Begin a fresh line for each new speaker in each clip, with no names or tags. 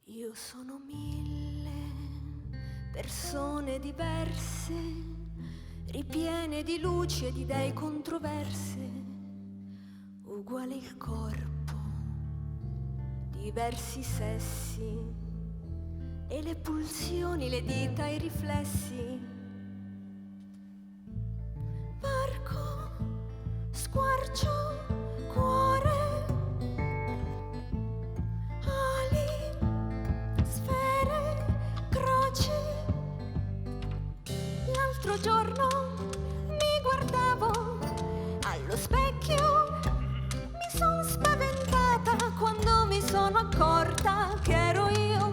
Io sono 1000 persone diverse, ripiene di luci e di idee controverse, uguale il corpo, diversi sessi e le pulsioni, le dita, i riflessi. Varco, squarcio, cuore, l'altro giorno mi guardavo allo specchio, mi son spaventata quando mi sono accorta che ero io,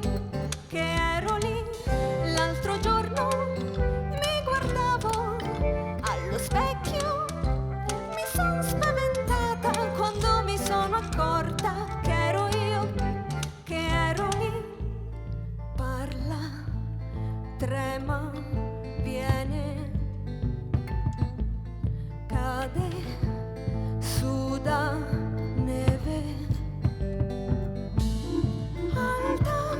che ero lì. L'altro giorno mi guardavo allo specchio, mi son spaventata quando mi sono accorta che ero io, che ero lì. Parla, trema, viene, cade, suda, neve, alta,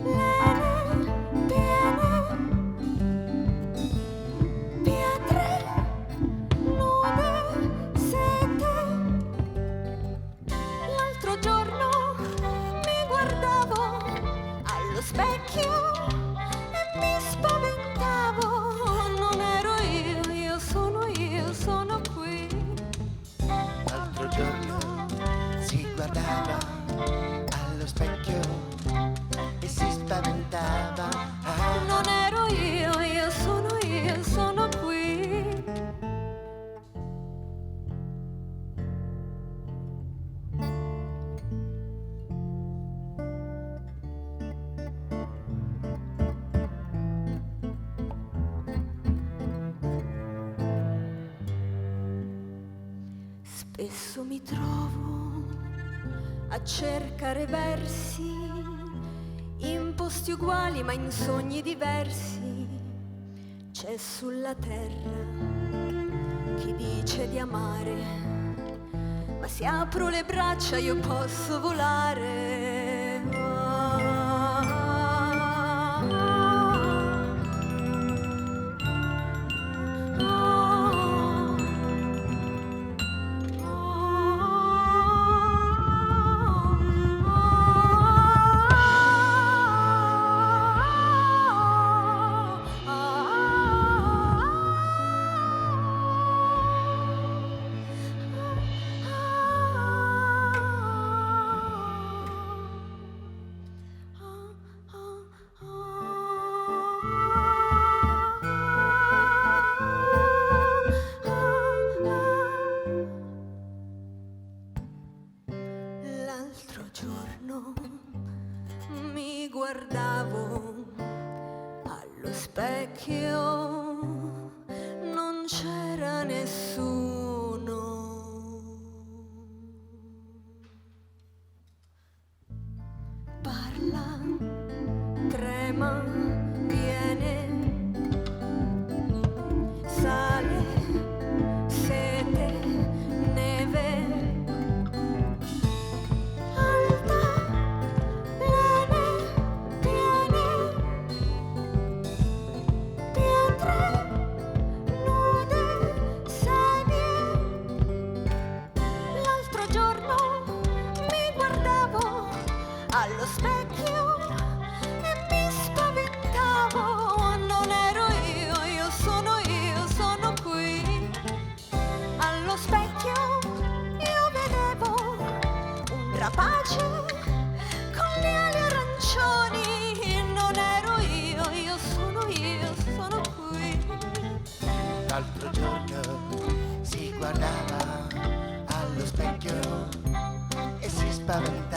lene, piene, pietre, nude, sete. L'altro giorno mi guardavo allo specchio e mi spaventavo, non ero io sono qui.
L'altro giorno si guardava allo specchio e si spaventava.
Non ero io sono qui. Spesso mi trovo a cercare versi in posti uguali ma in sogni diversi. C'è sulla terra chi dice di amare, ma se apro le braccia io posso volare. L'altro giorno mi guardavo allo specchio, non c'era nessuno. Parla, trema, viene, sale, sete, neve, allo specchio e mi spaventavo, non ero io sono qui. Allo specchio io vedevo un rapace con le ali arancioni, non ero io sono qui.
L'altro giorno si guardava allo specchio e si spaventava.